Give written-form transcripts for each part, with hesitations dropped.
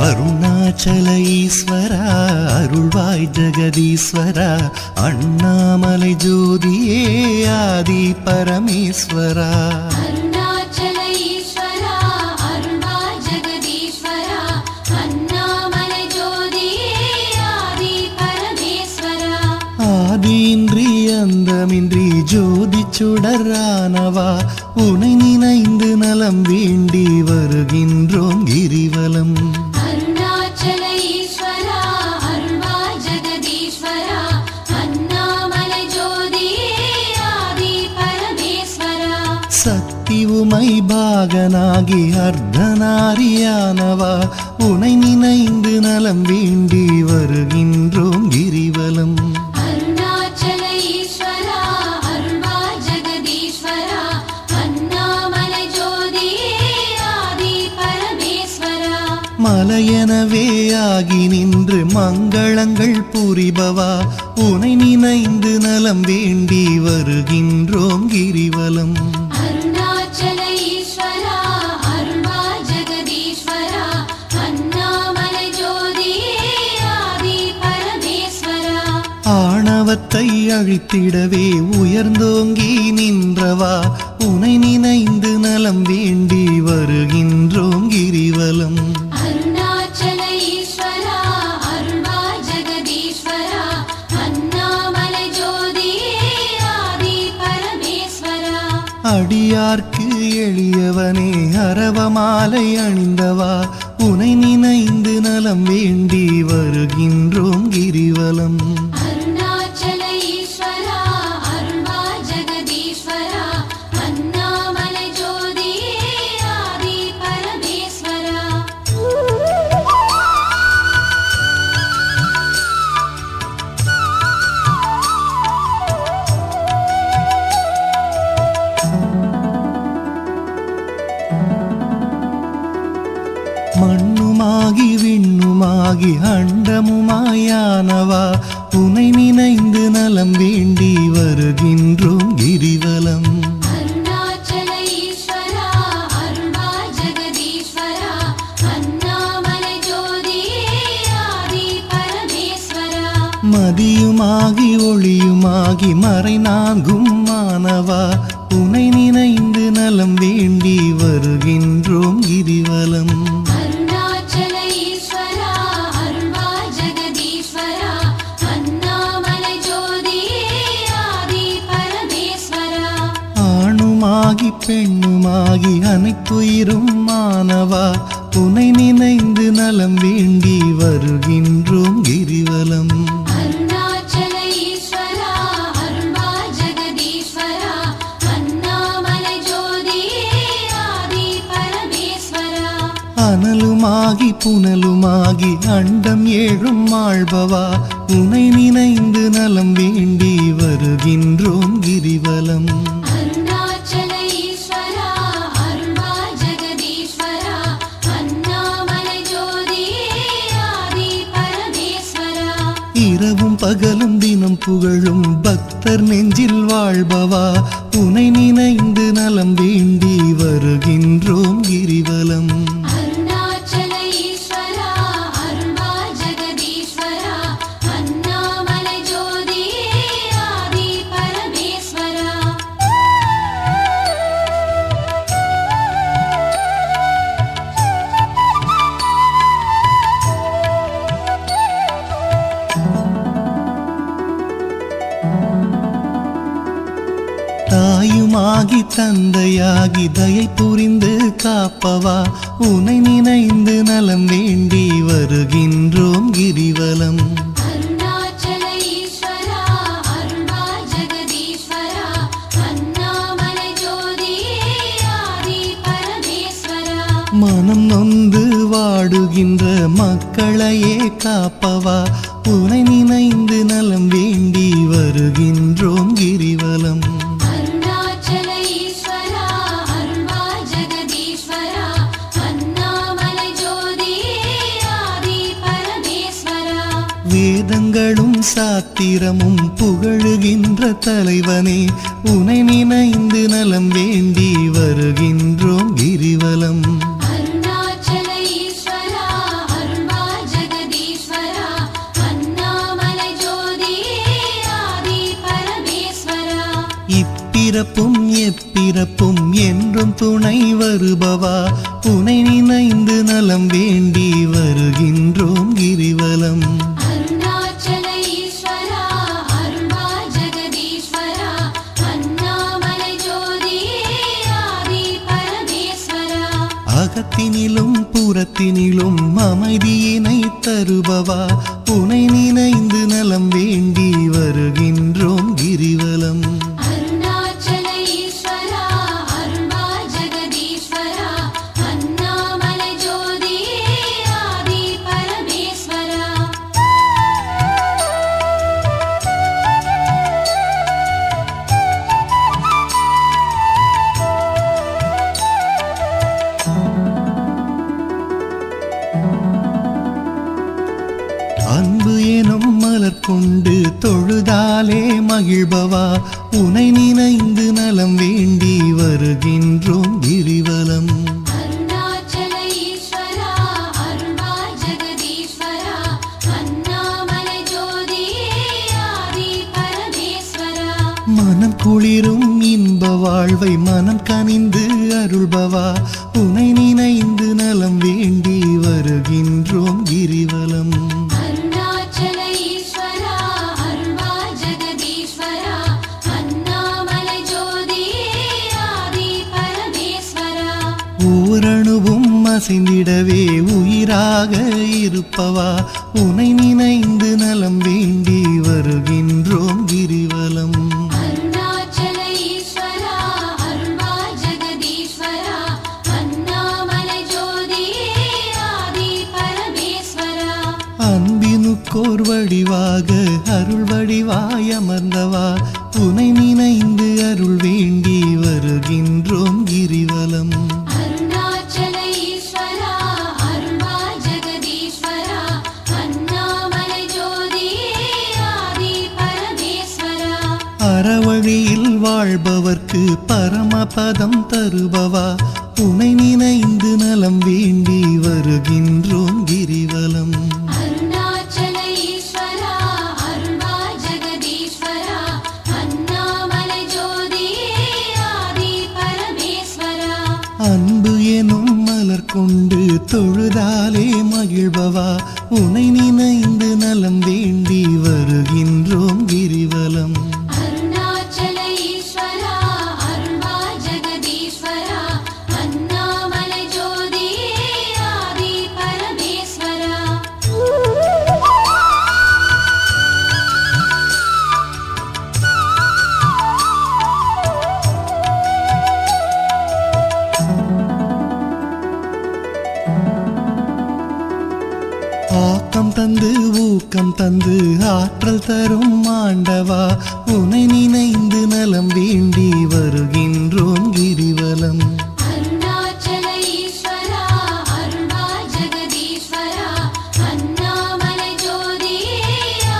அருணாச்சல ஈஸ்வரா அருள்வாய் ஜெகதீஸ்வரா அண்ணாமலை ஜோதியே ஆதி பரமேஸ்வரா அருணாச்சல ஈஸ்வரா அருள்வாய் ஜெகதீஸ்வரா அண்ணாமலை ஜோதியே ஆதி பரமேஸ்வரா ஆதியின்றி அந்தமின்றி ஜோதி சுடரானவா உனை நினைந்து நலம் வேண்டி வருகின்றோம் கிரிவலம் அருணாச்சல ஈஸ்வரா அருள்வாய் ஜெகதீஸ்வரா அண்ணாமலை ஜோதியே ஆதி பரமேஸ்வரா சக்தி உமை பாகனாகி அர்த்தநாரியானவா உனை நினைந்து நலம் வேண்டி வருகின்றோம் கிரிவலம் அருணாச்சல ஈஸ்வரா அருள்வாய் ஜெகதீஸ்வரா அண்ணாமலை ஜோதியே ஆதி பரமேஸ்வரா மலையெனவே ஆகி நின்று மங்களங்கள் புரிபவா உனை நினைந்து நலம் வேண்டி வருகின்றோம் கிரிவலம் அருணாச்சல ஈஸ்வரா அருள்வாய் ஜெகதீஸ்வரா அண்ணாமலை ஜோதியே ஆதி பரமேஸ்வரா ஆணவத்தை அழித்திடவே உயர்ந்தோங்கி நின்றவா உனை நினைந்து நலம் வேண்டி வருகின்றோம் கிரிவலம் அருணாச்சல ஈஸ்வரா அருள்வாய் ஜெகதீஸ்வரா அண்ணாமலை ஜோதியே ஆதி பரமேஸ்வரா அடியார்க்கு எளியவனே அரவமாலை அணிந்தவா உனை நினைந்து நலம் வேண்டி வருகின்றோம் கிரிவலம் அருணாச்சல ஈஸ்வரா அருள்வாய் ஜெகதீஸ்வரா அண்ணாமலை ஜோதியே ஆதி பரமேஸ்வரா மண்ணுமாகி விண்ணுமாகி அண்டமுமாயானவா உனை நினைந்து நலம் வேண்டி வருகின்றோம் கிரிவலம் அருணாச்சல ஈஸ்வரா அருள்வாய் ஜெகதீஸ்வரா அண்ணாமலை ஜோதியே ஆதி பரமேஸ்வரா மதியுமாகி ஒளியுமாகி மறைநான்கும் மானவா உனை நினைந்து நலம் வேண்டி வருகின்றோம் கிரிவலம் அருணாச்சல ஈஸ்வரா அருள்வாய் ஜெகதீஸ்வரா அண்ணாமலை ஜோதியே ஆதி பரமேஸ்வரா ஆணுமாகி பெண்ணுமாகி அனைத்துயிரும் மானவா உனை நினைந்து நலம் வேண்டி வருகின்றோம் கிரிவலம் அருணாச்சல ஈஸ்வரா அருள்வாய் ஜெகதீஸ்வரா அண்ணாமலை ஜோதியே ஆதி பரமேஸ்வரா அனலுமாகி புனலுமாகி அண்டம் ஏழும் ஆள்பவா உனை நினைந்து நலம் வேண்டி வருகின்றோம் கிரிவலம் அருணாச்சல ஈஸ்வரா அருள்வாய் ஜெகதீஸ்வரா அண்ணாமலை ஜோதியே ஆதி பரமேஸ்வரா இரவும் பகலும் தினம் புகழும் பக்தர் நெஞ்சில் வாழ்பவா உனை நினைந்து நலம் வேண்டி வருகின்றோம் கிரிவலம் அருணாச்சல ஈஸ்வரா அருள்வாய் ஜெகதீஸ்வரா அண்ணாமலை ஜோதியே ஆதி பரமேஸ்வரா தாயுமாகி தந்தையாகி தயை புரிந்து காப்பவா உனை நினைந்து நலம் வேண்டி வருகின்றோம் கிரிவலம் அருணாச்சல ஈஸ்வரா அருள்வாய் ஜெகதீஸ்வரா அண்ணாமலை ஜோதியே ஆதி பரமேஸ்வரா மனம் நொந்து வாடுகின்ற மக்களையே காப்பவா உனை நினைந்து நலம் வேண்டி வருகின்றோம் கிரிவலம் அருணாச்சல ஈஸ்வரா அருள்வாய் ஜெகதீஸ்வரா அண்ணாமலை ஜோதியே ஆதி பரமேஸ்வரா வேதங்களும் சாத்திரமும் புகழுகின்ற தலைவனே உனை நினைந்து நலம் வேண்டி வருகின்றோம் கிரிவலம் அருணாச்சல ஈஸ்வரா அருள்வாய் இப்பிறப்பும் எப்பிறப்பும் என்றும் துணை வருபவா உனை நினைந்து நலம் வேண்டி வருகின்றோம் கிரிவலம். அருணாச்சல ஈஸ்வரா அருள்வா ஜெகதீஸ்வரா அண்ணாமலை ஜோதியே ஆதி பரமேஸ்வரா. அகத்தினிலும் புறத்தினிலும் அமைதியினை தருபவா உனை நினைந்து நலம் வேண்டி வருகின்றோம் கிரிவலம். அருணாச்சல ஈஸ்வரா அருள்வா ஜெகதீஸ்வரா அண்ணாமலை ஜோதியே ஆதி பரமேஸ்வரா. அன்பு எனும் மலர் கொண்டு தொழுதாலே மகிழ்பவா உனை நினைந்து நலம் வேண்டி வருகின்றோம் கிரிவலம். அருணாச்சல ஈஸ்வரா அருள்வா ஜெகதீஸ்வரா அண்ணாமலை ஜோதியே ஆதி பரமேஸ்வரா. மனம் குளிரும் இன்ப வாழ்வை மனம் கனிந்து அருள்பவா உனை நினைந்து நலம் வேண்டி வருகின்றோம் கிரிவலம். அருணாச்சல ஈஸ்வரா அருள்வா ஜெகதீஸ்வரா அண்ணாமலை ஜோதியே ஆதி பரமேஸ்வரா. ஓரணுவும் அசைந்திடவே உயிராக இருப்பவா உனை நினைந்து நலம் வேண்டி வருகின்றோம் கிரிவலம். அருணாச்சல ஈஸ்வரா அருள்வா ஜெகதீஸ்வரா அண்ணாமலை ஜோதியே ஆதி பரமேஸ்வரா. அன்பினுக்கோர் வடிவாக அருள் வடிவாய் அமர்ந்தவா உனை நினைந்து அருள் வேண்டி வருகின்றோம் கிரிவலம். அருணாச்சல ஈஸ்வரா அருள்வா ஜெகதீஸ்வரா அண்ணாமலை ஜோதியே ஆதி பரமேஸ்வரா. அறவழியில் வாழ்பவர்க்கு பரமபதம் தருபவா உனை நினைந்து நலம் வேண்டி வருகின்றோம் கிரிவலம். அருணாச்சல ஈஸ்வரா அருள்வா ஜெகதீஸ்வரா அண்ணாமலை ஜோதியே ஆதி பரமேஸ்வரா. அன்பு எனும் மலர் கொண்டு தொழுதாலே மகிழ்பவா உனை நினைந்து நலம் வேண்டி வருகின்றோம் கிரிவலம். அருணாச்சல ஈஸ்வரா அருள்வா ஜெகதீஸ்வரா அண்ணாமலை ஜோதியே ஆதி பரமேஸ்வரா. ஆக்கம் தந்து ஊக்கம் தந்து ஆற்றல் தரும் ஆண்டவா உனை நினைந்து நலம் வேண்டி வருகின்றோம் கிரிவலம். அருணாச்சல ஈஸ்வரா அருள்வா ஜெகதீஸ்வரா அண்ணாமலை ஜோதியே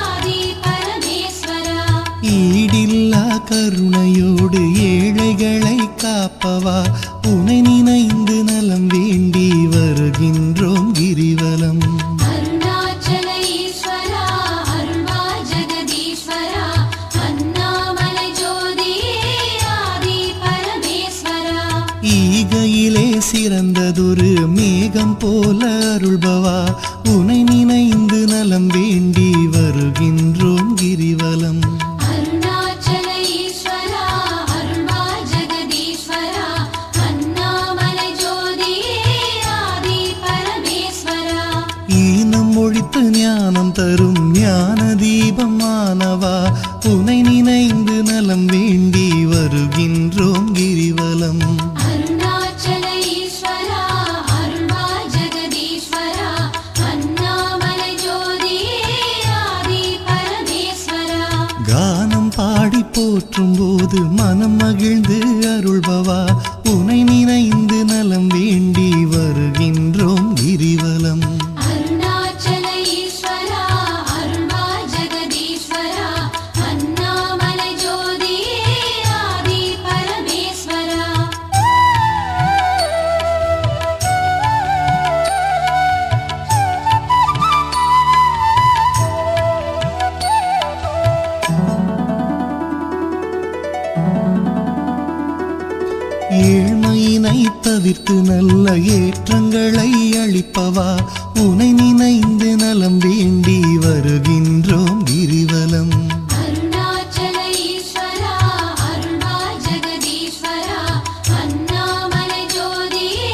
ஆதி பரமேஸ்வரா. ஈடில்லா கருணையோடு ஏழைகளை காப்பவா உனை நினைந்து நலம் வேண்டி வருகின்றோம் கிரிவலம். அருணாச்சல ஈஸ்வரா அருள்வா ஜெகதீஸ்வரா அண்ணாமலை ஜோதியே ஆதி பரமேஸ்வரா. ஈகையிலே சிறந்ததொரு மேகம் போல அருள்பவா உனை நினைந்து நலம் வேண்டி வருகின்றோம் கிரிவலம். அருணாச்சல ஈஸ்வரா அருள்வா ஜெகதீஸ்வரா அண்ணாமலை ஜோதியே ஆதி பரமேஸ்வரா. ஈனம் ஒழித்து ஞானம் தரும் ஞான தீபமானவா உனை நினைந்து நலம் வேண்டி வருகின்றோம் கிரிவலம். அருணாச்சல ஈஸ்வரா அருள்வா ஜெகதீஸ்வரா அண்ணாமலை ஜோதியே ஆதி பரமேஸ்வரா. கானம் பாடி போற்றும் போது மனம் மகிழ்ந்து அருள்பவா உனை நினைந்து நலம் வேண்டி வருகின்றோம் கிரிவலம். அருணாச்சல ஈஸ்வரா அருள்வா ஜெகதீஸ்வரா அண்ணாமலை ஜோதியே ஆதி பரமேஸ்வரா. தவிர்த்து நல்ல ஏற்றங்களை அளிப்பவா உனை நினைந்து நலம் வேண்டி வருகின்றோம் கிரிவலம். அருணாச்சல ஈஸ்வரா அருள்வாய் ஜெகதீஸ்வரா அண்ணாமலை ஜோதியே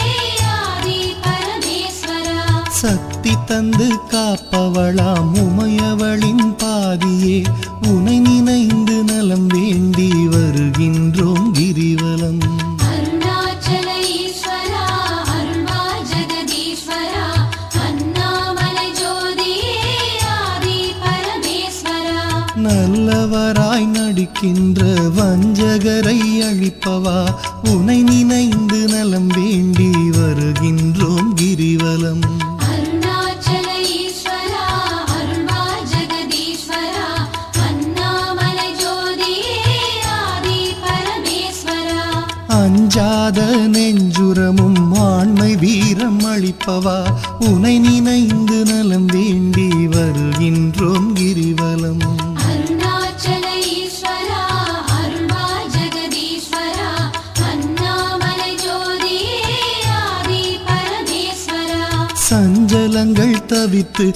ஆதி பரமேஸ்வரா. சக்தி தந்து காப்பவளாம் உமையவளின் பாதியே உனை நினைந்து நலம் வேண்டி வருகின்றோம் கிரிவலம். அருணாச்சல ஈஸ்வரா அருள்வாய் ஜெகதீஸ்வரா அண்ணாமலை ஜோதியே ஆதி பரமேஸ்வரா. நல்லவராய் நடிக்கின்ற வஞ்சகரை அழிப்பவா உனை நினைந்து நலம் வேண்டி வருகின்றோம் கிரிவலம். அருணாச்சல ஈஸ்வரா அருள்வாய் ஜெகதீஸ்வரா அண்ணாமலை ஜோதியே ஆதி பரமேஸ்வரா. அஞ்சாத நெஞ்சுரமும் ஆண்மை வீரம் அளிப்பவா உனை நினைந்து நலம் வேண்டி வருகின்றோம் கிரிவலம். அருணாச்சல ஈஸ்வரா அருள்வாய் ஜெகதீஸ்வரா அண்ணாமலை ஜோதியே ஆதி பரமேஸ்வரா. சஞ்சலங்கள் தவித்து